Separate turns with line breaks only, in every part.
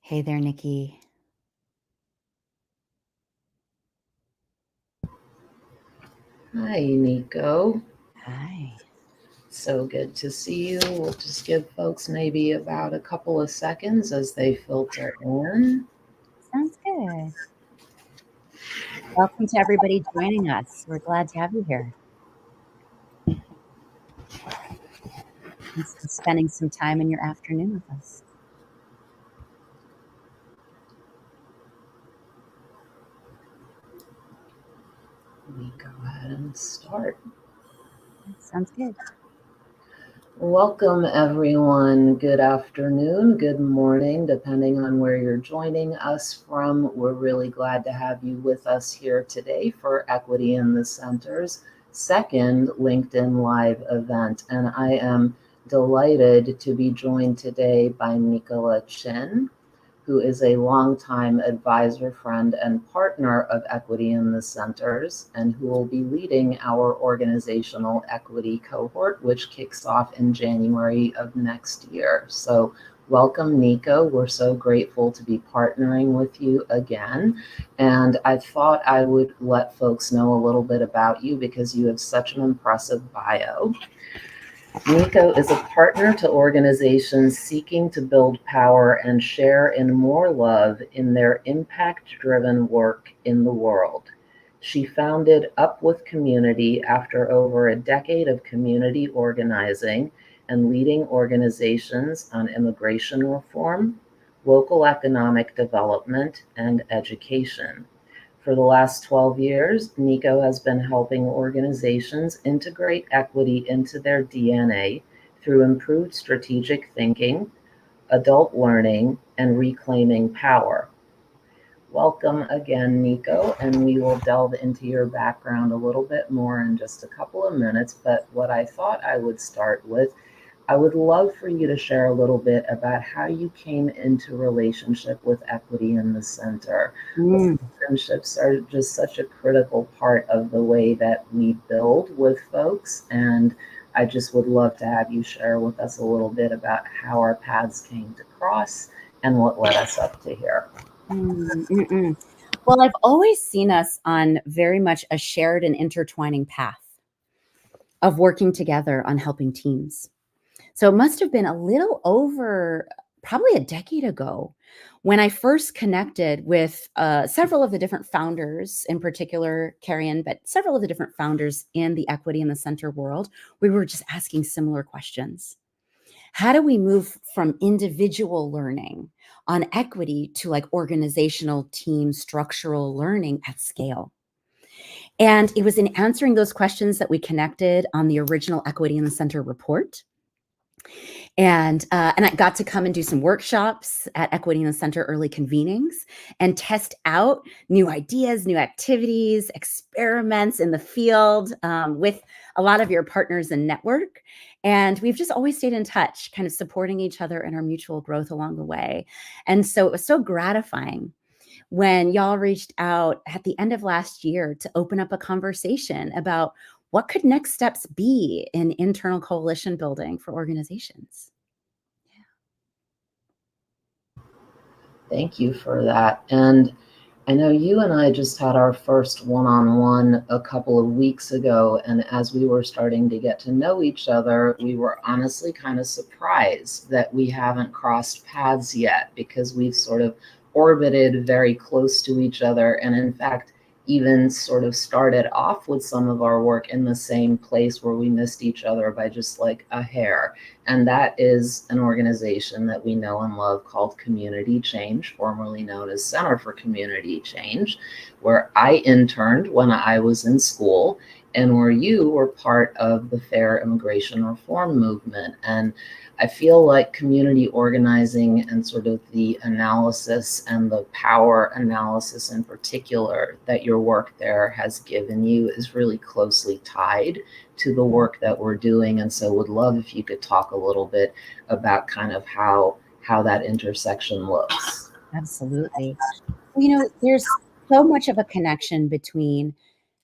Hey there, Nikki.
Hi, Nico.
Hi.
So good to see you. We'll just give folks maybe about a couple of seconds as they filter in.
Sounds good. Welcome to everybody joining us. We're glad to have you here. Thanks for spending some time in your afternoon with us.
We go ahead and start.
Sounds good.
Welcome, everyone. Good afternoon, good morning, depending on where you're joining us from. We're really glad to have you with us here today for Equity in the Center's second LinkedIn Live event. And I am delighted to be joined today by Nicola Chin, who is a longtime advisor, friend, and partner of Equity in the Centers, and who will be leading our organizational equity cohort, which kicks off in January of next year. So welcome, Nico. We're so grateful to be partnering with you again. And I thought I would let folks know a little bit about you because you have such an impressive bio. Nico is a partner to organizations seeking to build power and share in more love in their impact-driven work in the world. She founded Up With Community after over a decade of community organizing and leading organizations on immigration reform, local economic development, and education. For the last 12 years, Nico has been helping organizations integrate equity into their DNA through improved strategic thinking, adult learning, and reclaiming power. Welcome again, Nico, and we will delve into your background a little bit more in just a couple of minutes. But what I thought I would start with, I would love for you to share a little bit about how you came into relationship with Equity in the Center. Friendships are just such a critical part of the way that we build with folks. And I just would love to have you share with us a little bit about how our paths came to cross and what led us up to here.
Well, I've always seen us on very much a shared and intertwining path of working together on helping teams. So it must have been a little over probably a decade ago when I first connected with several of the different founders, in particular Carrion, but several of the different founders in the Equity in the Center world. We were just asking similar questions. How do we move from individual learning on equity to like organizational team structural learning at scale? And it was in answering those questions that we connected on the original Equity in the Center report. And I got to come and do some workshops at Equity in the Center early convenings and test out new ideas, new activities, experiments in the field with a lot of your partners and network. And we've just always stayed in touch, kind of supporting each other in our mutual growth along the way. And so it was so gratifying when y'all reached out at the end of last year to open up a conversation about what could next steps be in internal coalition building for organizations.
Thank you for that. And I know you and I just had our first one-on-one a couple of weeks ago, and as we were starting to get to know each other, we were honestly kind of surprised that we haven't crossed paths yet because we've sort of orbited very close to each other, and in fact, even sort of started off with some of our work in the same place where we missed each other by just like a hair. And that is an organization that we know and love called Community Change, formerly known as Center for Community Change, where I interned when I was in school and where you were part of the fair immigration reform movement. And I feel like community organizing and sort of the analysis and the power analysis in particular that your work there has given you is really closely tied to the work that we're doing. And so would love if you could talk a little bit about kind of how that intersection looks.
Absolutely. You know, there's so much of a connection between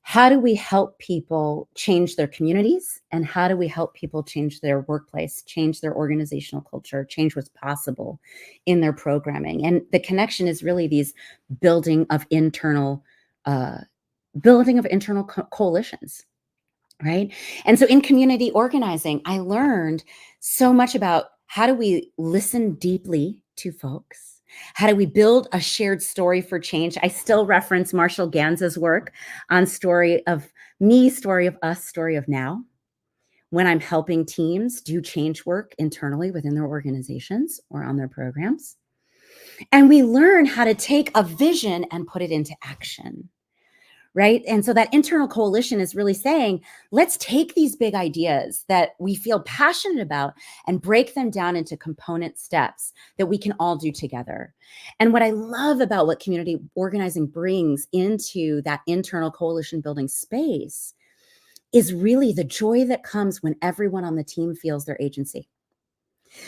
How do we help people change their communities? And how do we help people change their workplace, change their organizational culture, change what's possible in their programming? And the connection is really these building of internal uh, coalitions, right? And so in community organizing, I learned so much about how do we listen deeply to folks? How do we build a shared story for change? I still reference Marshall Ganz's work on story of me, story of us, story of now, when I'm helping teams do change work internally within their organizations or on their programs. And we learn how to take a vision and put it into action. Right. And so that internal coalition is really saying, let's take these big ideas that we feel passionate about and break them down into component steps that we can all do together. And what I love about what community organizing brings into that internal coalition building space is really the joy that comes when everyone on the team feels their agency.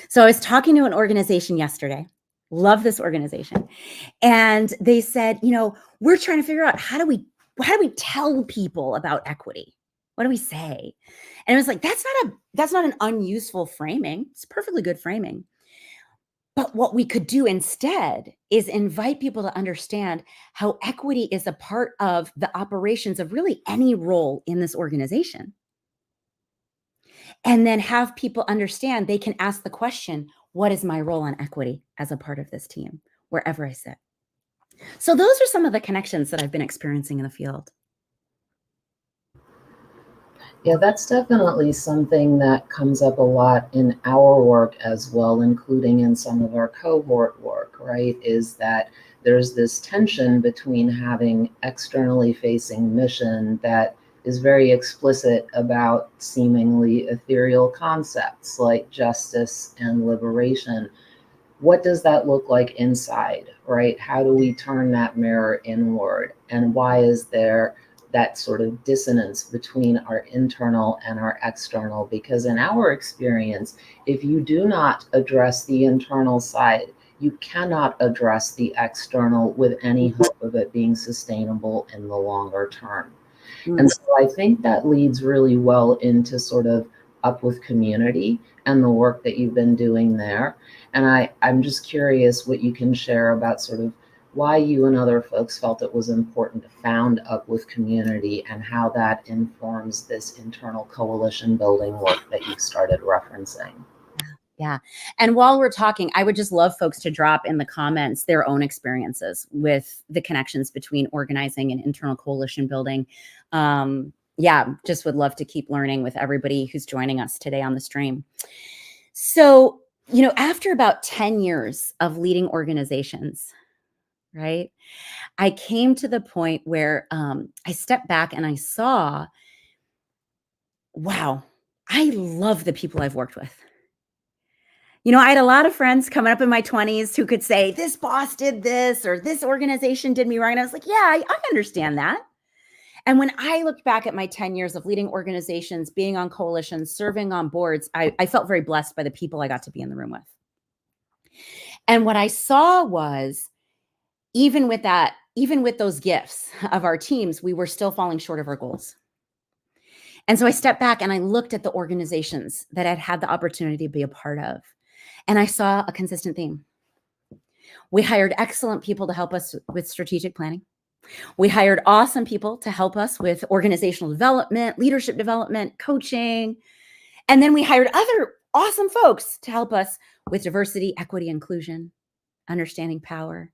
So I was talking to an organization yesterday. Love this organization. And they said, we're trying to figure out how do we tell people about equity? What do we say? And it was like, that's not an unuseful framing. It's perfectly good framing. But what we could do instead is invite people to understand how equity is a part of the operations of really any role in this organization. And then have people understand they can ask the question, what is my role on equity as a part of this team, wherever I sit? So those are some of the connections that I've been experiencing in the field.
Yeah, that's definitely something that comes up a lot in our work as well, including in some of our cohort work, right? Is that there's this tension between having externally facing mission that is very explicit about seemingly ethereal concepts like justice and liberation. What does that look like inside, right? How do we turn that mirror inward? And why is there that sort of dissonance between our internal and our external? Because in our experience, if you do not address the internal side, you cannot address the external with any hope of it being sustainable in the longer term. And so I think that leads really well into sort of Up with Community and the work that you've been doing there. And I'm just curious what you can share about sort of why you and other folks felt it was important to found Up with Community and how that informs this internal coalition building work that you started referencing.
Yeah. And while we're talking, I would just love folks to drop in the comments their own experiences with the connections between organizing and internal coalition building. Just would love to keep learning with everybody who's joining us today on the stream. So, after about 10 years of leading organizations, right, I came to the point where I stepped back and I saw, wow, I love the people I've worked with. I had a lot of friends coming up in my 20s who could say, this boss did this, or this organization did me wrong. And I was like, yeah, I understand that. And when I looked back at my 10 years of leading organizations, being on coalitions, serving on boards, I felt very blessed by the people I got to be in the room with. And what I saw was, even with those gifts of our teams, we were still falling short of our goals. And so I stepped back and I looked at the organizations that I'd had the opportunity to be a part of. And I saw a consistent theme. We hired excellent people to help us with strategic planning. We hired awesome people to help us with organizational development, leadership development, coaching. And then we hired other awesome folks to help us with diversity, equity, inclusion, understanding power.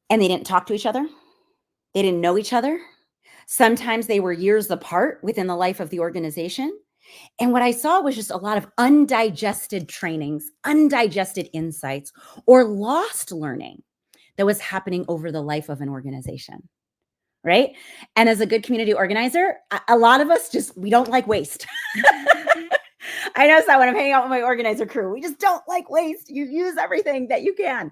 And they didn't talk to each other. They didn't know each other. Sometimes they were years apart within the life of the organization. And what I saw was just a lot of undigested trainings, undigested insights, or lost learning that was happening over the life of an organization, right? And as a good community organizer, a lot of us we don't like waste. I notice that when I'm hanging out with my organizer crew, we just don't like waste. You use everything that you can.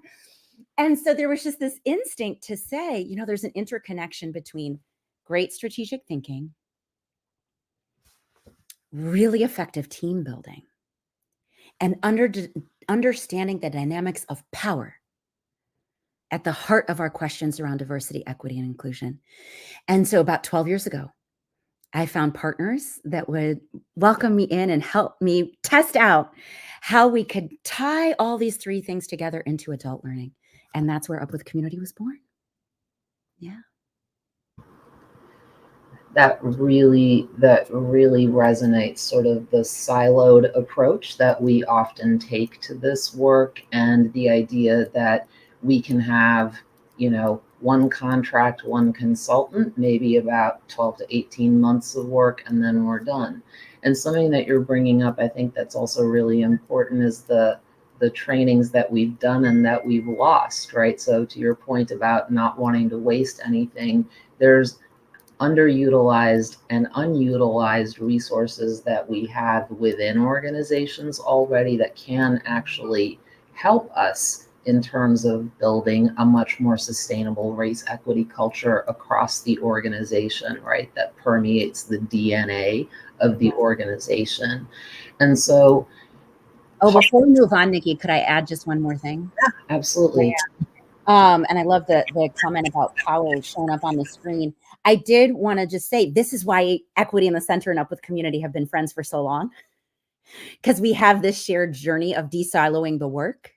And so there was just this instinct to say, there's an interconnection between great strategic thinking, really effective team building, and understanding the dynamics of power at the heart of our questions around diversity, equity, and inclusion. And so about 12 years ago, I found partners that would welcome me in and help me test out how we could tie all these three things together into adult learning. And that's where Up With Community was born. Yeah.
That really resonates, sort of the siloed approach that we often take to this work, and the idea that we can have, one contract, one consultant, maybe about 12 to 18 months of work, and then we're done. And something that you're bringing up, I think that's also really important, is the trainings that we've done and that we've lost, right? So to your point about not wanting to waste anything, there's underutilized and unutilized resources that we have within organizations already that can actually help us in terms of building a much more sustainable race equity culture across the organization, right? That permeates the DNA of the organization. And so,
before we move on, Nikki, could I add just one more thing?
absolutely.
And I love the comment about power showing up on the screen. I did want to just say, this is why Equity in the Center and Up With Community have been friends for so long, because we have this shared journey of de-siloing the work.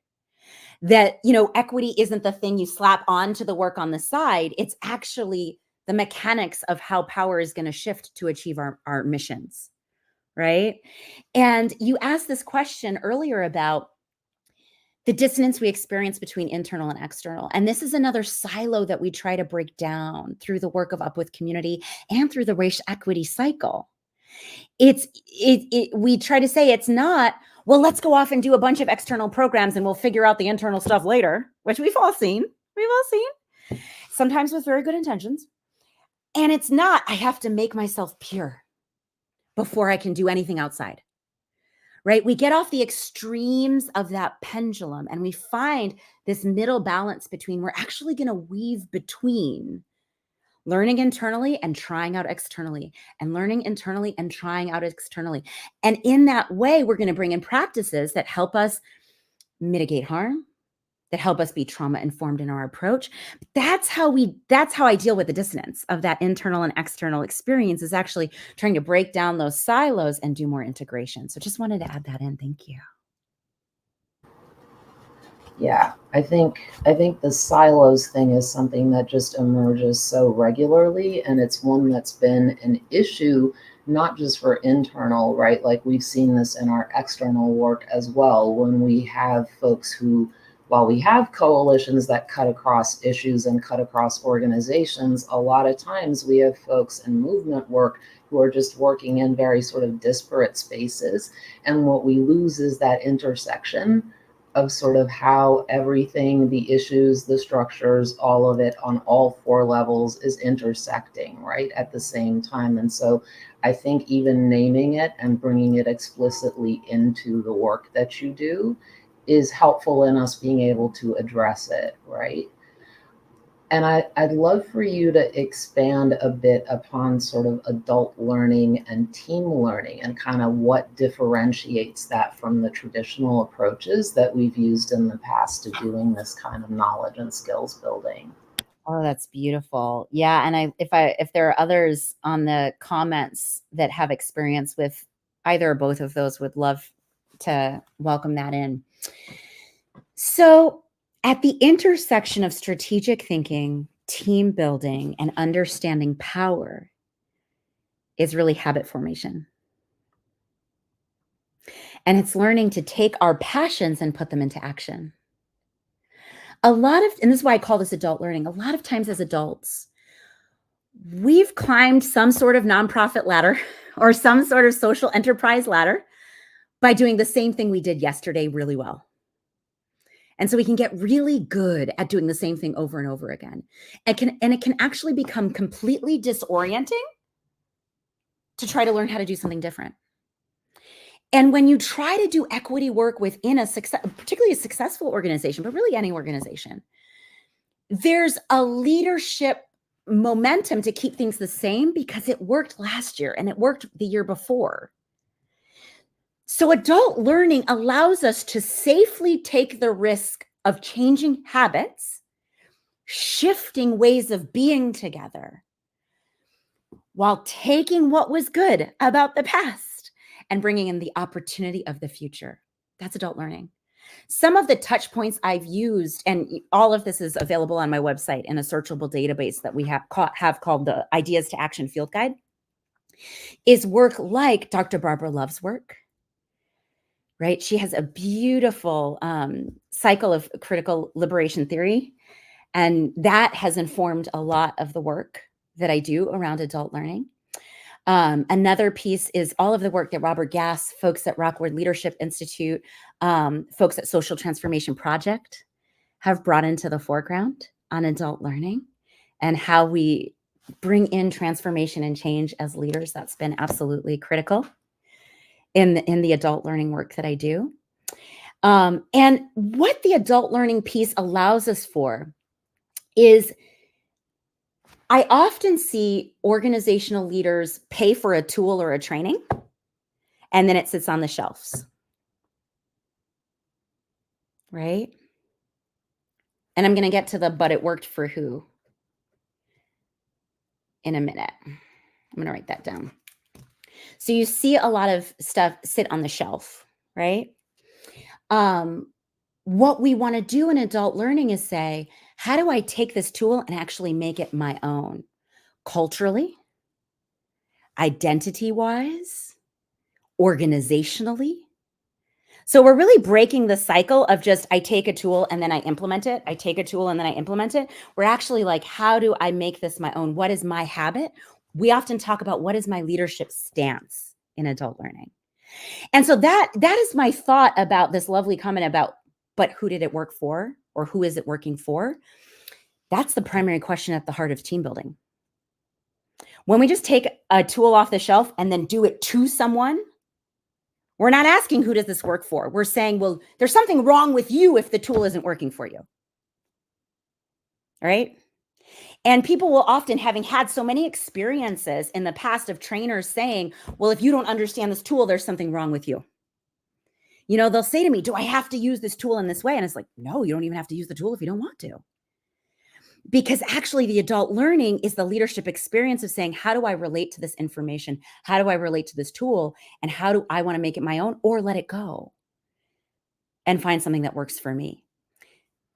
That, equity isn't the thing you slap onto the work on the side. It's actually the mechanics of how power is going to shift to achieve our missions, right? And you asked this question earlier about the dissonance we experience between internal and external. And this is another silo that we try to break down through the work of Up With Community and through the race equity cycle. We try to say it's not, well, let's go off and do a bunch of external programs and we'll figure out the internal stuff later, which we've all seen, sometimes with very good intentions. And it's not, I have to make myself pure before I can do anything outside. Right? We get off the extremes of that pendulum and we find this middle balance between, we're actually going to weave between learning internally and trying out externally, and learning internally and trying out externally. And in that way, we're going to bring in practices that help us mitigate harm, that help us be trauma informed in our approach. That's how I deal with the dissonance of that internal and external experience, is actually trying to break down those silos and do more integration. So just wanted to add that in. Thank you.
Yeah, I think the silos thing is something that just emerges so regularly, and it's one that's been an issue not just for internal, right? Like we've seen this in our external work as well, when we have folks who, while we have coalitions that cut across issues and cut across organizations, a lot of times we have folks in movement work who are just working in very sort of disparate spaces. And what we lose is that intersection of sort of how everything, the issues, the structures, all of it on all four levels is intersecting, right, at the same time. And so I think even naming it and bringing it explicitly into the work that you do is helpful in us being able to address it, right? And I'd love for you to expand a bit upon sort of adult learning and team learning, and kind of what differentiates that from the traditional approaches that we've used in the past to doing this kind of knowledge and skills building.
Oh, that's beautiful. Yeah. And if there are others on the comments that have experience with either or both of those, would love to welcome that in. So at the intersection of strategic thinking, team building, and understanding power is really habit formation. And it's learning to take our passions and put them into action. And this is why I call this adult learning, a lot of times as adults, we've climbed some sort of nonprofit ladder or some sort of social enterprise ladder by doing the same thing we did yesterday really well. And so we can get really good at doing the same thing over and over again. And it can actually become completely disorienting to try to learn how to do something different. And when you try to do equity work within particularly a successful organization, but really any organization, there's a leadership momentum to keep things the same because it worked last year and it worked the year before. So adult learning allows us to safely take the risk of changing habits shifting ways of being together while taking what was good about the past and bringing in the opportunity of the future. That's adult learning. Some of the touch points I've used, and all of this is available on my website in a searchable database that we have called the Ideas to Action Field Guide, is work like Dr. Barbara Love's work, right? She has a beautiful cycle of critical liberation theory, and that has informed a lot of the work that I do around adult learning. Another piece is all of the work that Robert Gass, folks at Rockwood Leadership Institute, folks at Social Transformation Project have brought into the foreground on adult learning and how we bring in transformation and change as leaders. That's been absolutely critical in the adult learning work that I do. And what the adult learning piece allows us for is I often see organizational leaders pay for a tool or a training, and then it sits on the shelves, right? And I'm going to get to the but it worked for who in a minute. I'm going to write that down. So you see a lot of stuff sit on the shelf, right? What we want to do in adult learning is say, how do I take this tool and actually make it my own? Culturally, identity-wise, organizationally. So we're really breaking the cycle of just, I take a tool and then I implement it. I take a tool and then I implement it. We're actually like, how do I make this my own? What is my habit? We often talk about what is my leadership stance in adult learning. And so that is my thought about this lovely comment about, but who did it work for? Or who is it working for? That's the primary question at the heart of team building. When we just take a tool off the shelf and then do it to someone, we're not asking who does this work for. We're saying, well, there's something wrong with you if the tool isn't working for you. All right? And people will often, having had so many experiences in the past of trainers saying, well, if you don't understand this tool, there's something wrong with you. You know, they'll say to me, do I have to use this tool in this way? And it's like, no, you don't even have to use the tool if you don't want to. Because actually the adult learning is the leadership experience of saying, how do I relate to this information? How do I relate to this tool? And how do I want to make it my own or let it go and find something that works for me?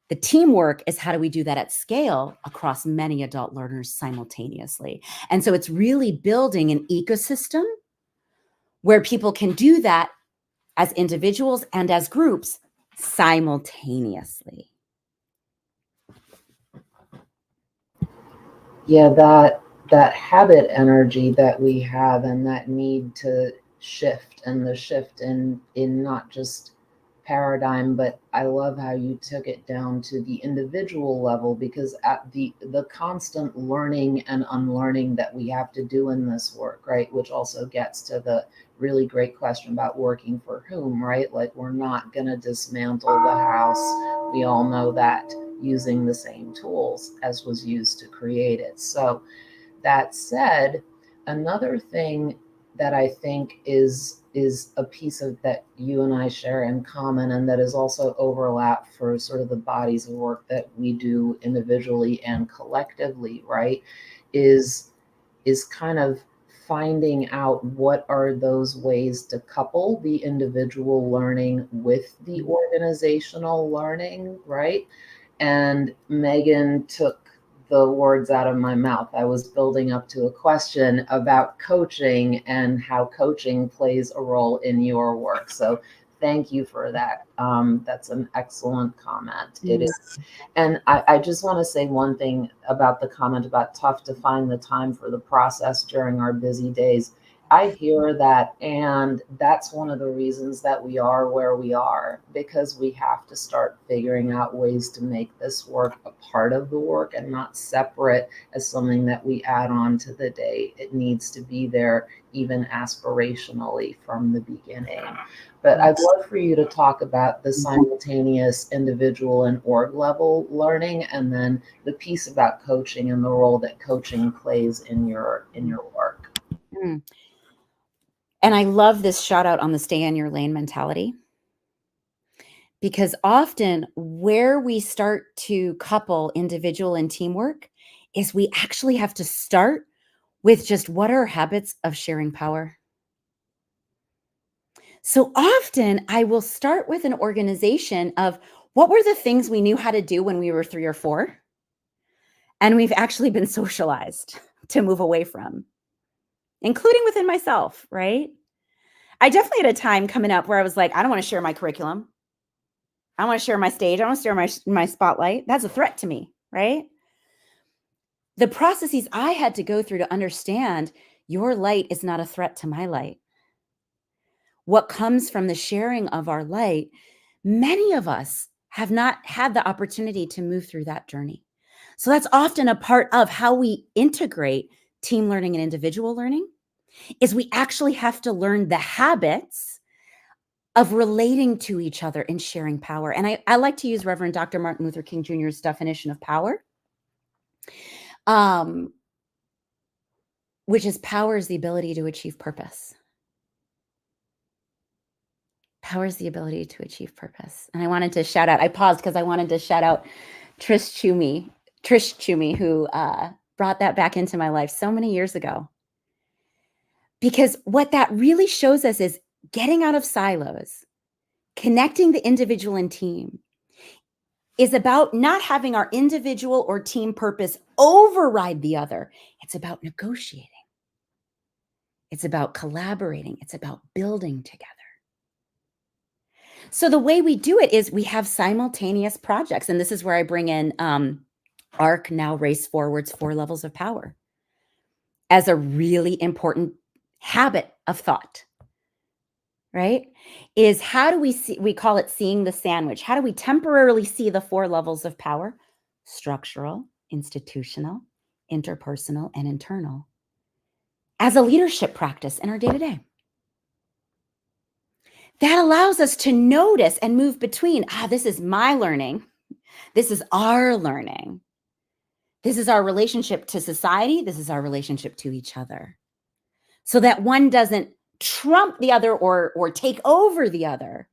The teamwork is how do we do that at scale across many adult learners simultaneously? And so it's really building an ecosystem where people can do that as individuals and as groups simultaneously.
Yeah, that habit energy that we have and that need to shift, and the shift in not just paradigm, but I love how you took it down to the individual level, because at the constant learning and unlearning that we have to do in this work, right? Which also gets to the really great question about working for whom, right? Like, we're not going to dismantle the house. We all know that, using the same tools as was used to create it. So that said, another thing that I think is a piece of that you and I share in common, and that is also overlap for sort of the bodies of work that we do individually and collectively, right? Is kind of finding out what are those ways to couple the individual learning with the organizational learning, right? And Megan took the words out of my mouth. I was building up to a question about coaching and how coaching plays a role in your work. So thank you for that. That's an excellent comment. It is. And I just want to say one thing about the comment about tough to find the time for the process during our busy days. I hear that, and that's one of the reasons that we are where we are, because we have to start figuring out ways to make this work a part of the work and not separate as something that we add on to the day. It needs to be there even aspirationally from the beginning. But I'd love for you to talk about the simultaneous individual and org level learning, and then the piece about coaching and the role that coaching plays in your work.
Mm. And I love this shout out on the stay in your lane mentality, Because often where we start to couple individual and teamwork is we actually have to start with just what are habits of sharing power. So often I will start with an organization of what were the things we knew how to do when we were 3 or 4 and we've actually been socialized to move away from, including within myself, right? I definitely had a time coming up where I was like, I don't want to share my curriculum. I want to share my stage. I want to share my spotlight. That's a threat to me, right? The processes I had to go through to understand your light is not a threat to my light. What comes from the sharing of our light, many of us have not had the opportunity to move through that journey. So that's often a part of how we integrate team learning and individual learning is we actually have to learn the habits of relating to each other and sharing power. And I like to use Reverend Dr. Martin Luther King Jr.'s definition of power, which is power is the ability to achieve purpose. Power is the ability to achieve purpose. And I wanted to shout out, I paused because I wanted to shout out Trish Toomey, who brought that back into my life so many years ago. Because what that really shows us is getting out of silos, connecting the individual and team is about not having our individual or team purpose override the other. It's about negotiating. It's about collaborating. It's about building together. So the way we do it is we have simultaneous projects. And this is where I bring in ARC, now Race Forward's 4 levels of power, as a really important habit of thought, right? Is how do we see, we call it seeing the sandwich. How do we temporarily see the 4 levels of power? Structural, institutional, interpersonal, and internal, as a leadership practice in our day-to-day. That allows us to notice and move between, this is my learning. This is our learning. This is our relationship to society. This is our relationship to each other. So that one doesn't trump the other or take over the other.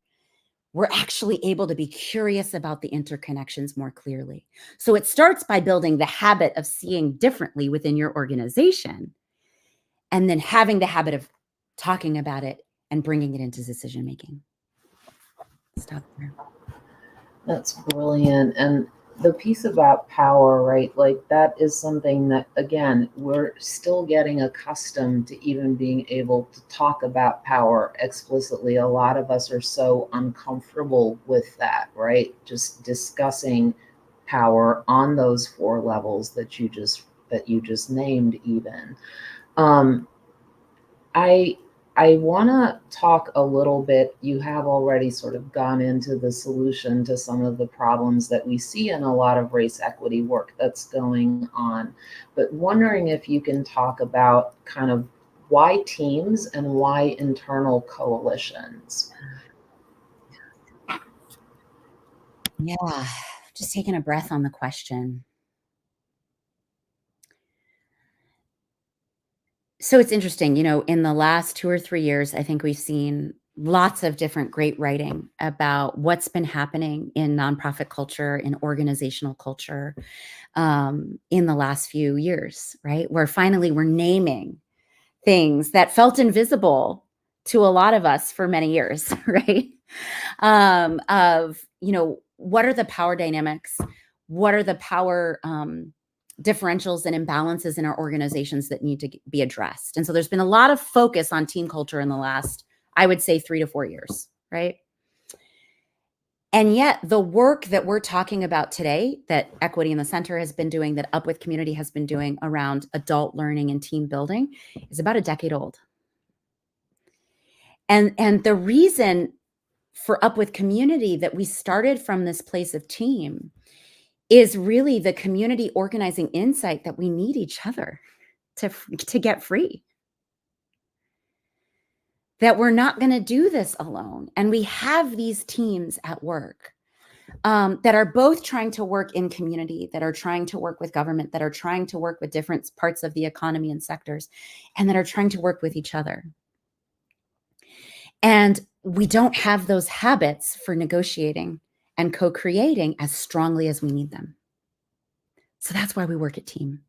We're actually able to be curious about the interconnections more clearly. So it starts by building the habit of seeing differently within your organization, and then having the habit of talking about it and bringing it into decision making. Stop there.
That's brilliant. And the piece about power, right? Like that is something that, again, we're still getting accustomed to even being able to talk about power explicitly. A lot of us are so uncomfortable with that, right? Just discussing power on those 4 levels that you just named even. I want to talk a little bit. You have already sort of gone into the solution to some of the problems that we see in a lot of race equity work that's going on, but wondering if you can talk about kind of why teams and why internal coalitions.
Yeah, just taking a breath on the question. So it's interesting, in the last 2 or 3 years, I think we've seen lots of different great writing about what's been happening in nonprofit culture, in organizational culture, in the last few years, right? Where finally we're naming things that felt invisible to a lot of us for many years, right? What are the power dynamics? What are the power differentials and imbalances in our organizations that need to be addressed? And so there's been a lot of focus on team culture in the last, I would say, 3 to 4 years, right? And yet the work that we're talking about today, that Equity in the Center has been doing, that Up With Community has been doing around adult learning and team building, is about a decade old. And the reason for Up With Community that we started from this place of team is really the community organizing insight that we need each other to get free. That we're not going to do this alone. And we have these teams at work that are both trying to work in community, that are trying to work with government, that are trying to work with different parts of the economy and sectors, and that are trying to work with each other. And we don't have those habits for negotiating and co-creating as strongly as we need them. So that's why we work at team.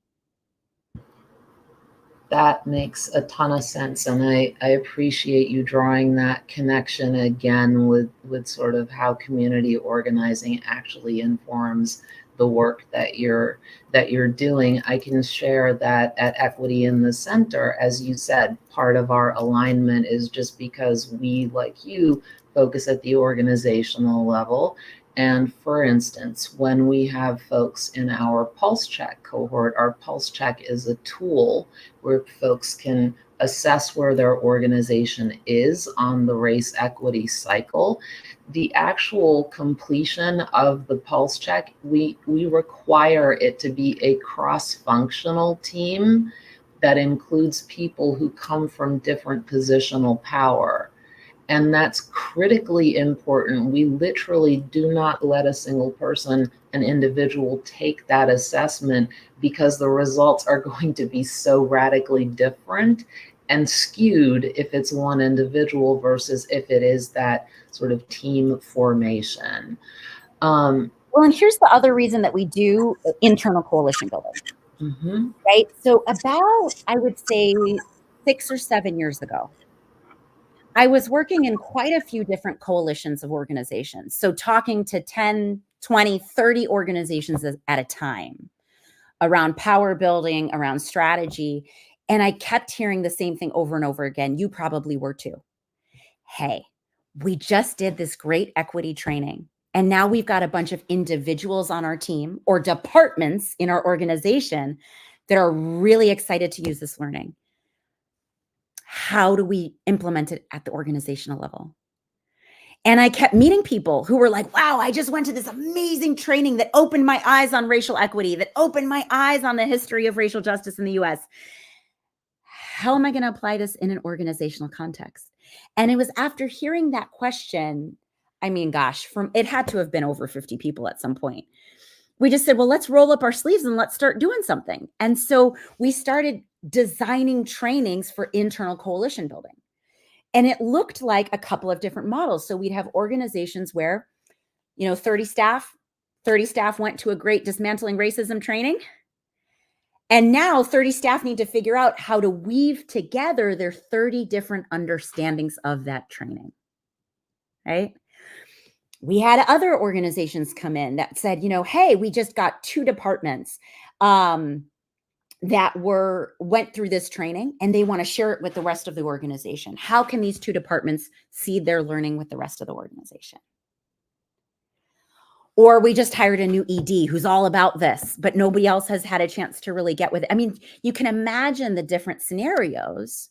That makes a ton of sense. And I appreciate you drawing that connection again with sort of how community organizing actually informs the work that you're doing. I can share that at Equity in the Center, as you said, part of our alignment is just because we, like you, focus at the organizational level. And for instance, when we have folks in our pulse check cohort, our pulse check is a tool where folks can assess where their organization is on the race equity cycle. The actual completion of the pulse check, we require it to be a cross-functional team that includes people who come from different positional power. And that's critically important. We literally do not let a single person, an individual, take that assessment because the results are going to be so radically different and skewed if it's one individual versus if it is that sort of team formation.
Well, and here's the other reason that we do internal coalition building, right? So about, I would say 6 or 7 years ago, I was working in quite a few different coalitions of organizations. So talking to 10, 20, 30 organizations at a time around power building, around strategy. And I kept hearing the same thing over and over again. You probably were too. Hey, we just did this great equity training. And now we've got a bunch of individuals on our team or departments in our organization that are really excited to use this learning. How do we implement it at the organizational level? And I kept meeting people who were like, wow, I just went to this amazing training that opened my eyes on racial equity, that opened my eyes on the history of racial justice in the US. How am I going to apply this in an organizational context? And it was after hearing that question, I mean, gosh, it had to have been over 50 people at some point. We just said, well, let's roll up our sleeves and let's start doing something. And so we started designing trainings for internal coalition building. And it looked like a couple of different models. So we'd have organizations where, 30 staff went to a great dismantling racism training. And now 30 staff need to figure out how to weave together their 30 different understandings of that training, right? We had other organizations come in that said, hey, we just got 2 departments that went through this training and they want to share it with the rest of the organization. How can these 2 departments seed their learning with the rest of the organization? Or we just hired a new ED who's all about this, but nobody else has had a chance to really get with it. I mean, you can imagine the different scenarios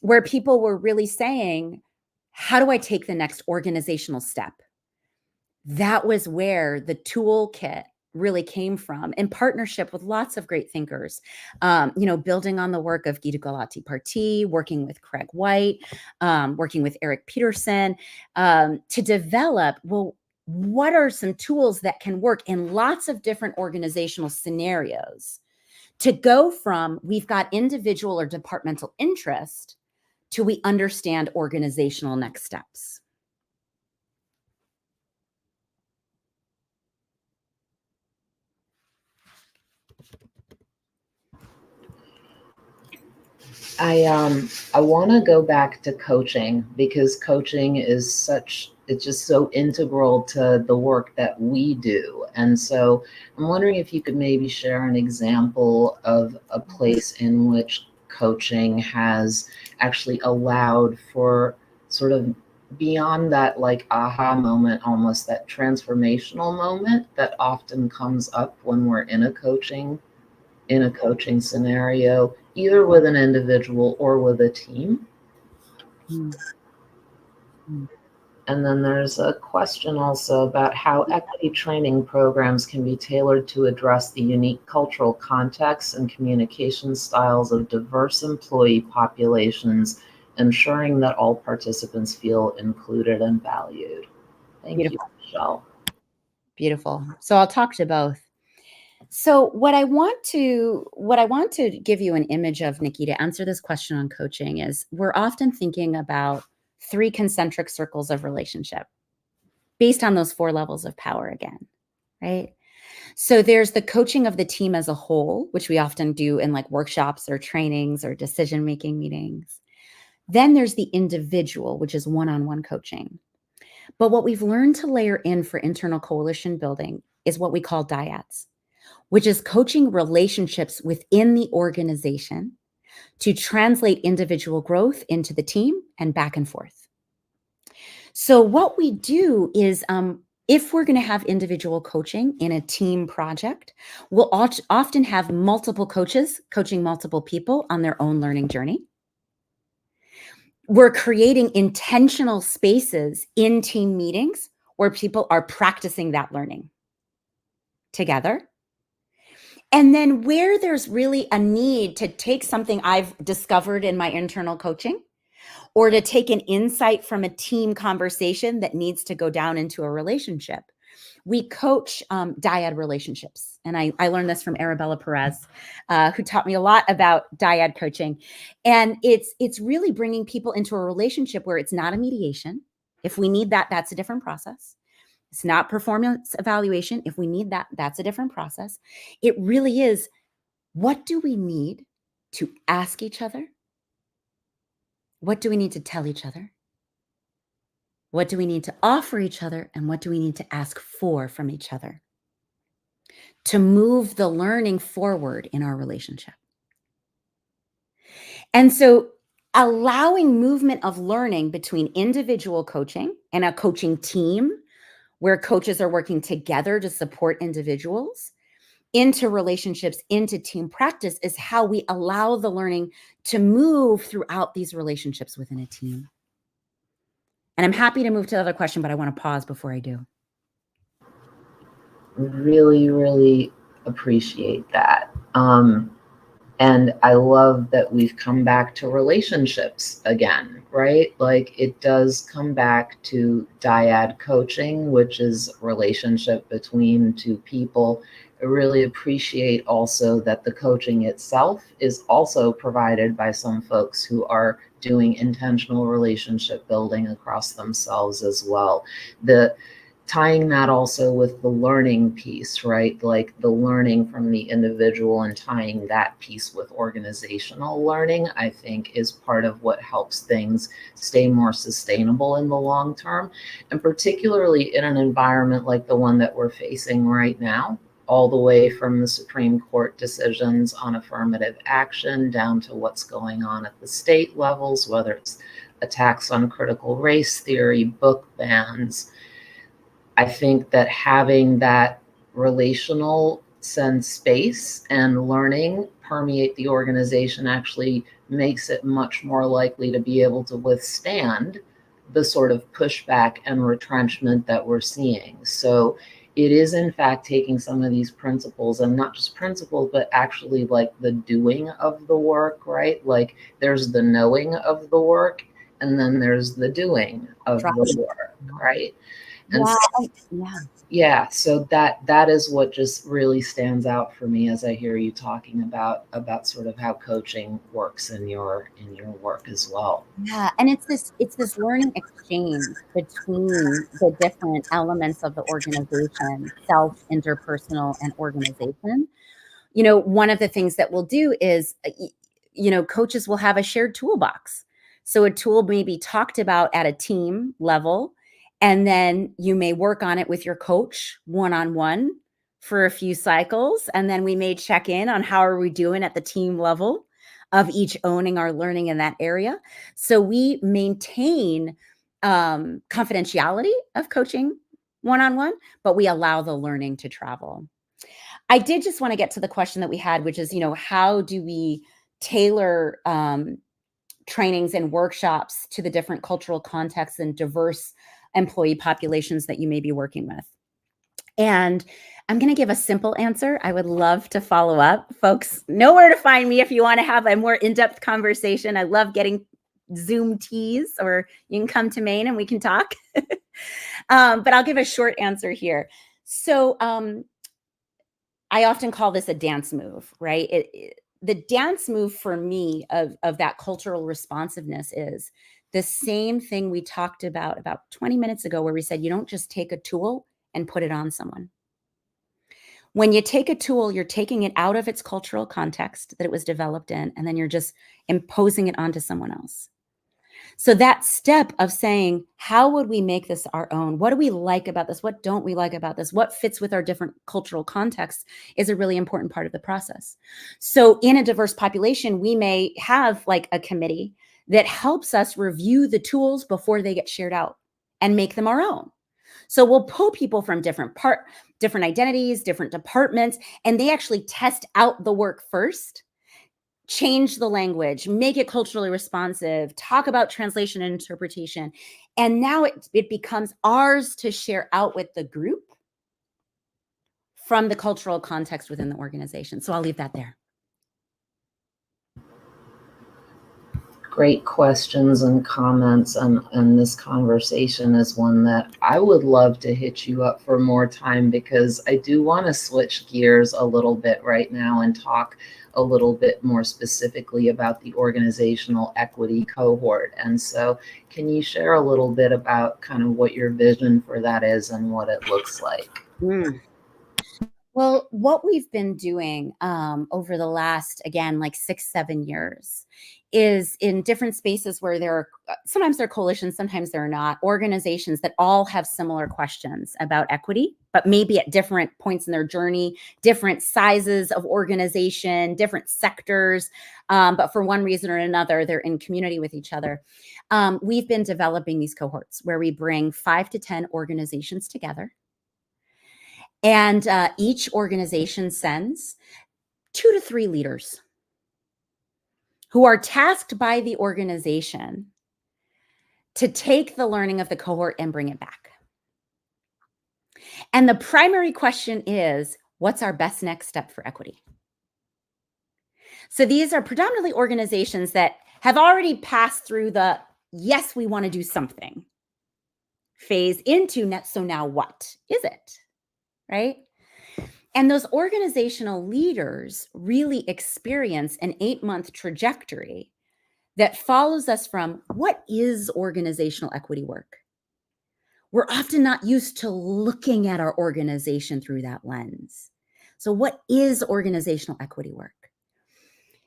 where people were really saying, how do I take the next organizational step? That was where the toolkit really came from, in partnership with lots of great thinkers, building on the work of Gita Gulati-Parti, working with Craig White, working with Eric Peterson, to develop, well, what are some tools that can work in lots of different organizational scenarios to go from we've got individual or departmental interest to we understand organizational next steps.
I want to go back to coaching because coaching is it's just so integral to the work that we do. And so I'm wondering if you could maybe share an example of a place in which coaching has actually allowed for sort of beyond that like aha moment, almost that transformational moment that often comes up when we're in a coaching scenario, either with an individual or with a team. And then there's a question also about how equity training programs can be tailored to address the unique cultural contexts and communication styles of diverse employee populations, ensuring that all participants feel included and valued. Thank you, Michelle.
Beautiful. So I'll talk to both. So what I want to give you an image of, Nikki, to answer this question on coaching is we're often thinking about 3 concentric circles of relationship based on those 4 levels of power again, right? So there's the coaching of the team as a whole, which we often do in like workshops or trainings or decision-making meetings. Then there's the individual, which is one-on-one coaching. But what we've learned to layer in for internal coalition building is what we call dyads, which is coaching relationships within the organization to translate individual growth into the team and back and forth. So what we do is, if we're going to have individual coaching in a team project, we'll often have multiple coaches coaching multiple people on their own learning journey. We're creating intentional spaces in team meetings where people are practicing that learning together. And then where there's really a need to take something I've discovered in my internal coaching, or to take an insight from a team conversation that needs to go down into a relationship, we coach dyad relationships. And I learned this from Arabella Perez, who taught me a lot about dyad coaching. And it's really bringing people into a relationship where it's not a mediation. If we need that, that's a different process. It's not performance evaluation. If we need that, that's a different process. It really is, what do we need to ask each other? What do we need to tell each other? What do we need to offer each other? And what do we need to ask for from each other to move the learning forward in our relationship? And so allowing movement of learning between individual coaching and a coaching team where coaches are working together to support individuals into relationships, into team practice is how we allow the learning to move throughout these relationships within a team. And I'm happy to move to the other question, but I want to pause before I do.
Really, really appreciate that. And I love that we've come back to relationships again, right? Like it does come back to dyad coaching, which is relationship between two people. I really appreciate also that the coaching itself is also provided by some folks who are doing intentional relationship building across themselves as well. The tying that also with the learning piece, right? Like the learning from the individual and tying that piece with organizational learning, I think is part of what helps things stay more sustainable in the long term. And particularly in an environment like the one that we're facing right now, all the way from the Supreme Court decisions on affirmative action down to what's going on at the state levels, whether it's attacks on critical race theory, book bans. I think that having that relational sense space and learning permeate the organization actually makes it much more likely to be able to withstand the sort of pushback and retrenchment that we're seeing. So it is in fact taking some of these principles, and not just principles, but actually like the doing of the work, right? Like there's the knowing of the work, and then there's the doing of the work, right? And so that is what just really stands out for me as I hear you talking about sort of how coaching works in your work as well.
Yeah, and it's this learning exchange between the different elements of the organization, self, interpersonal, and organization. You know, one of the things that we'll do is, coaches will have a shared toolbox. So a tool may be talked about at a team level, and then you may work on it with your coach one-on-one for a few cycles. And then we may check in on how are we doing at the team level of each owning our learning in that area. So we maintain confidentiality of coaching one-on-one, but we allow the learning to travel. I did just want to get to the question that we had, which is, how do we tailor trainings and workshops to the different cultural contexts and diverse employee populations that you may be working with? And I'm going to give a simple answer. I would love to follow up. Folks, know where to find me if you want to have a more in-depth conversation. I love getting Zoom teas, or you can come to Maine and we can talk. But I'll give a short answer here. So I often call this a dance move, right? The dance move for me of that cultural responsiveness is the same thing we talked about 20 minutes ago, where we said you don't just take a tool and put it on someone. When you take a tool, you're taking it out of its cultural context that it was developed in, and then you're just imposing it onto someone else. So that step of saying, how would we make this our own? What do we like about this? What don't we like about this? What fits with our different cultural contexts is a really important part of the process. So in a diverse population, we may have like a committee that helps us review the tools before they get shared out and make them our own. So we'll pull people from different identities, different departments, and they actually test out the work first, change the language, make it culturally responsive, talk about translation and interpretation. And now it becomes ours to share out with the group from the cultural context within the organization. So I'll leave that there.
Great questions and comments, and this conversation is one that I would love to hit you up for more time, because I do want to switch gears a little bit right now and talk a little bit more specifically about the organizational equity cohort. And so can you share a little bit about kind of what your vision for that is and what it looks like?
Well, what we've been doing over the last, again, like 6-7 years is in different spaces where there are, sometimes there are coalitions, sometimes there are not, organizations that all have similar questions about equity, but maybe at different points in their journey, different sizes of organization, different sectors. But for one reason or another, they're in community with each other. We've been developing these cohorts where we bring 5 to 10 organizations together. And each organization sends 2 to 3 leaders who are tasked by the organization to take the learning of the cohort and bring it back. And the primary question is, what's our best next step for equity? So these are predominantly organizations that have already passed through the, yes, we want to do something phase into, so now what is it, right? And those organizational leaders really experience an 8-month trajectory that follows us from what is organizational equity work? We're often not used to looking at our organization through that lens. So what is organizational equity work?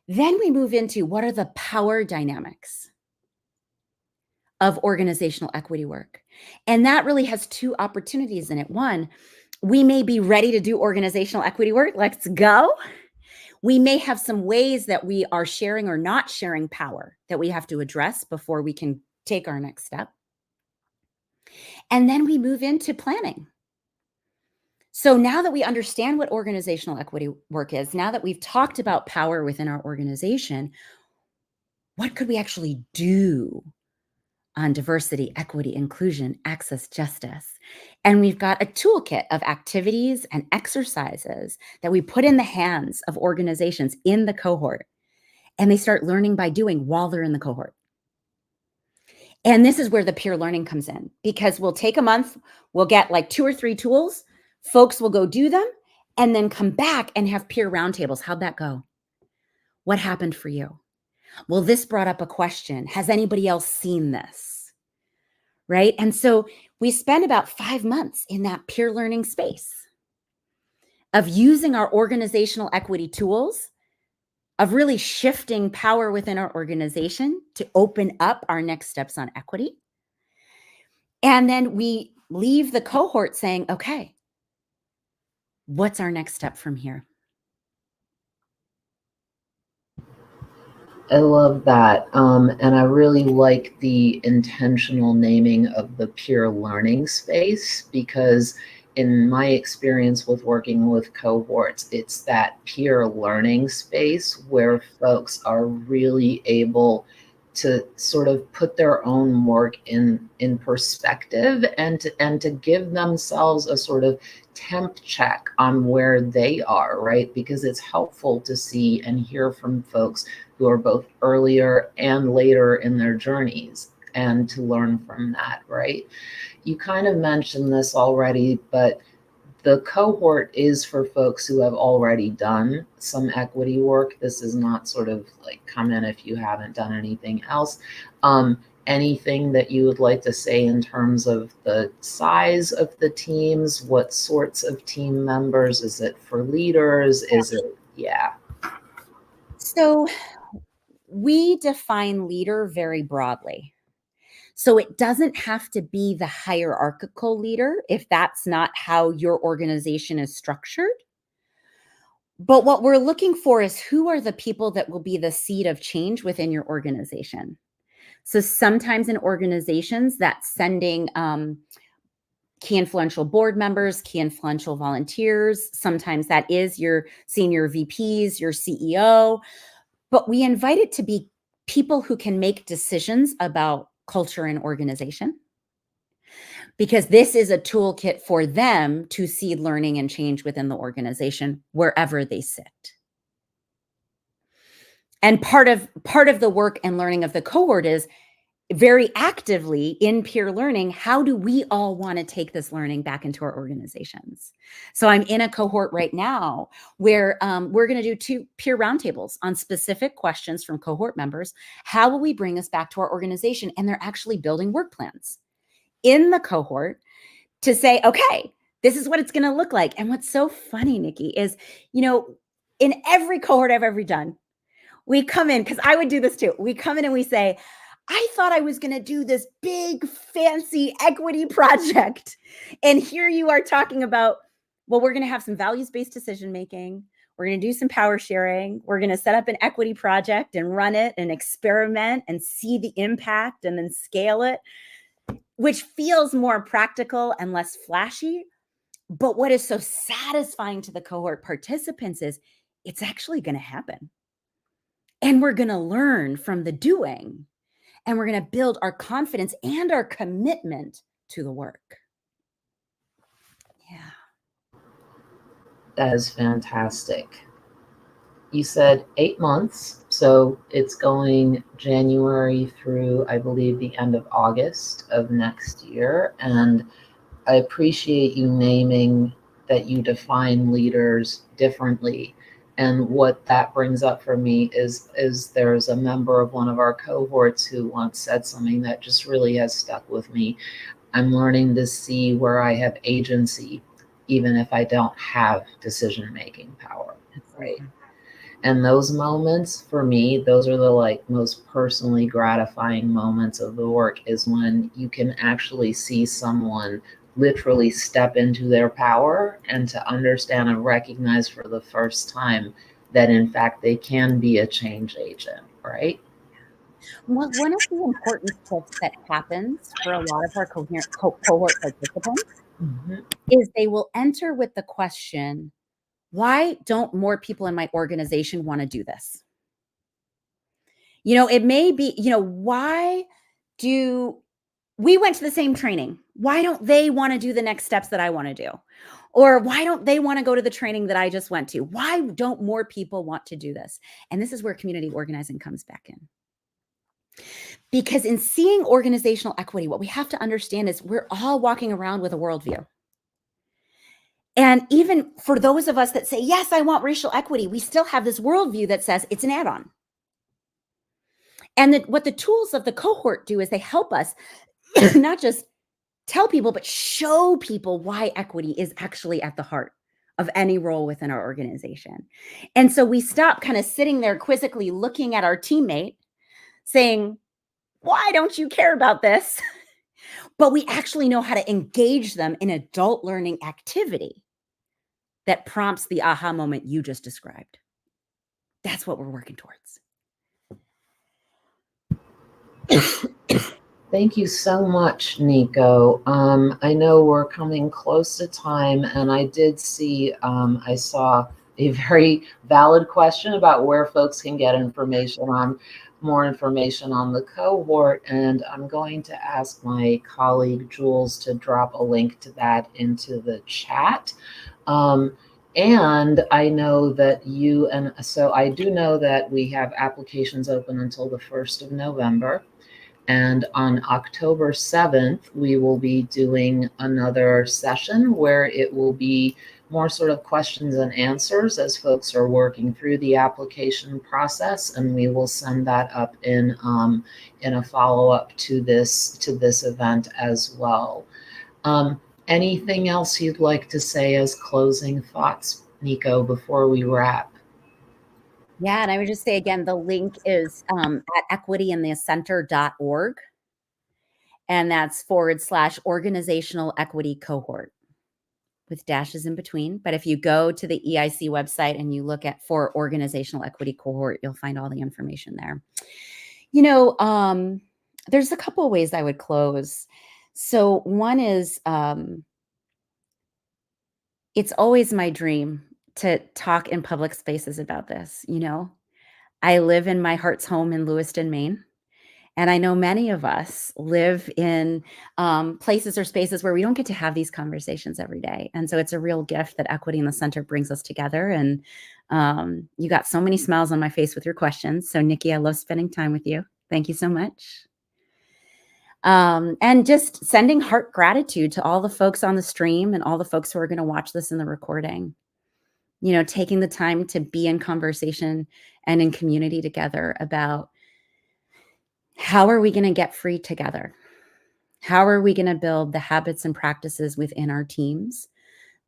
Then we move into what are the power dynamics of organizational equity work? And that really has 2 opportunities in it. One, we may be ready to do organizational equity work. Let's go. We may have some ways that we are sharing or not sharing power that we have to address before we can take our next step. And then we move into planning. So now that we understand what organizational equity work is, now that we've talked about power within our organization, what could we actually do on diversity, equity, inclusion, access, justice? And we've got a toolkit of activities and exercises that we put in the hands of organizations in the cohort. And they start learning by doing while they're in the cohort. And this is where the peer learning comes in, because we'll take a month, we'll get like 2 or 3 tools, folks will go do them, and then come back and have peer roundtables. How'd that go? What happened for you? Well, this brought up a question. Has anybody else seen this? Right? And so we spend about 5 months in that peer learning space of using our organizational equity tools, of really shifting power within our organization to open up our next steps on equity. And then we leave the cohort saying, okay, what's our next step from here?
I love that. And I really like the intentional naming of the peer learning space, because in my experience with working with cohorts, it's that peer learning space where folks are really able to sort of put their own work in perspective, and to give themselves a sort of temp check on where they are, right? Because it's helpful to see and hear from folks who are both earlier and later in their journeys, and to learn from that, right? You kind of mentioned this already, but the cohort is for folks who have already done some equity work. This is not sort of like come in if you haven't done anything else. Anything that you would like to say in terms of the size of the teams? What sorts of team members? Is it for leaders? Is it, yeah.
So we define leader very broadly. So it doesn't have to be the hierarchical leader if that's not how your organization is structured. But what we're looking for is who are the people that will be the seed of change within your organization. So sometimes in organizations, that's sending key influential board members, key influential volunteers. Sometimes that is your senior VPs, your CEO. But we invite it to be people who can make decisions about culture and organization, because this is a toolkit for them to seed learning and change within the organization wherever they sit. And part of the work and learning of the cohort is very actively in peer learning, how do we all want to take this learning back into our organizations? So I'm in a cohort right now where we're going to do 2 peer roundtables on specific questions from cohort members. How will we bring this back to our organization? And they're actually building work plans in the cohort to say, okay, this is what it's going to look like. And what's so funny, Nikki, is, in every cohort I've ever done, we come in, because I would do this too. We come in and we say, I thought I was going to do this big, fancy equity project. And here you are talking about, well, we're going to have some values-based decision-making. We're going to do some power sharing. We're going to set up an equity project and run it and experiment and see the impact and then scale it, which feels more practical and less flashy. But what is so satisfying to the cohort participants is it's actually going to happen. And we're going to learn from the doing. And we're going to build our confidence and our commitment to the work. Yeah.
That is fantastic. You said 8 months, so it's going January through, I believe, the end of August of next year. And I appreciate you naming that you define leaders differently. And what that brings up for me is there's a member of one of our cohorts who once said something that just really has stuck with me. I'm learning to see where I have agency, even if I don't have decision-making power, right? And those moments for me, those are the most personally gratifying moments of the work, is when you can actually see someone literally step into their power and to understand and recognize for the first time that in fact they can be a change agent, right?
Well, one of the important shifts that happens for a lot of our cohort participants is they will enter with the question, why don't more people in my organization want to do this? It may be, why do we went to the same training? Why don't they want to do the next steps that I want to do? Or why don't they want to go to the training that I just went to? Why don't more people want to do this? And this is where community organizing comes back in. Because in seeing organizational equity, what we have to understand is we're all walking around with a worldview. And even for those of us that say, yes, I want racial equity, we still have this worldview that says it's an add-on. And what the tools of the cohort do is they help us not just tell people, but show people why equity is actually at the heart of any role within our organization. And so we stop kind of sitting there quizzically looking at our teammate saying, why don't you care about this? But we actually know how to engage them in adult learning activity that prompts the aha moment you just described. That's what we're working towards.
Thank you so much, Nico. I know we're coming close to time, and I did see, I saw a very valid question about where folks can get more information on the cohort, and I'm going to ask my colleague Jules to drop a link to that into the chat. And I know that I do know that we have applications open until the 1st of November. And on October 7th, we will be doing another session where it will be more sort of questions and answers as folks are working through the application process, and we will send that up in a follow-up to this event as well. Anything else you'd like to say as closing thoughts, Nico, before we wrap?
Yeah, and I would just say again, the link is at equityinthecenter.org, and that's / organizational equity cohort with dashes in between. But if you go to the EIC website and you look at for organizational equity cohort, you'll find all the information there. There's a couple of ways I would close. So one is it's always my dream to talk in public spaces about this. I live in my heart's home in Lewiston, Maine. And I know many of us live in places or spaces where we don't get to have these conversations every day. And so it's a real gift that Equity in the Center brings us together. And you got so many smiles on my face with your questions. So Nikki, I love spending time with you. Thank you so much. And just sending heart gratitude to all the folks on the stream and all the folks who are going to watch this in the recording. Taking the time to be in conversation and in community together about how are we going to get free together? How are we going to build the habits and practices within our teams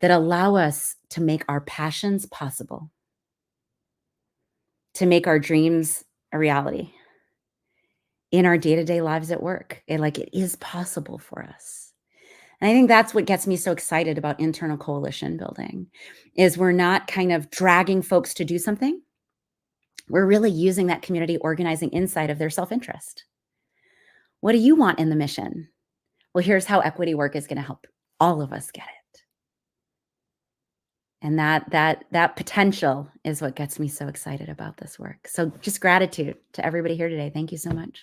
that allow us to make our passions possible, to make our dreams a reality in our day-to-day lives at work? It is possible for us. And I think that's what gets me so excited about internal coalition building, is we're not kind of dragging folks to do something. We're really using that community organizing inside of their self-interest. What do you want in the mission? Well, here's how equity work is going to help all of us get it. And that potential is what gets me so excited about this work. So just gratitude to everybody here today. Thank you so much.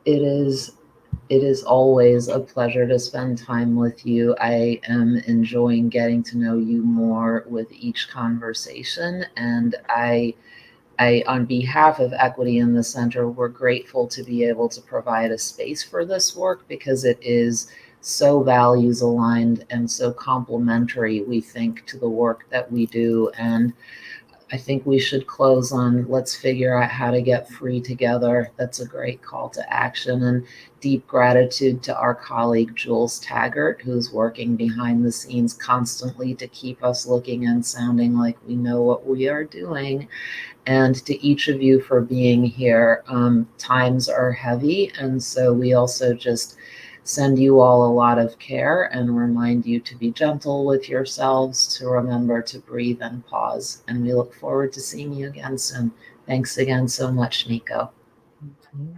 It is always a pleasure to spend time with you. I am enjoying getting to know you more with each conversation. And I, on behalf of Equity in the Center, we're grateful to be able to provide a space for this work because it is so values aligned and so complementary, we think, to the work that we do. And I think we should close on let's figure out how to get free together. That's a great call to action, and deep gratitude to our colleague Jules Taggart, who's working behind the scenes constantly to keep us looking and sounding like we know what we are doing. And to each of you for being here. Times are heavy, and so we also just send you all a lot of care and remind you to be gentle with yourselves, to remember to breathe and pause. And we look forward to seeing you again soon. Thanks again so much, Nico.
Thank you.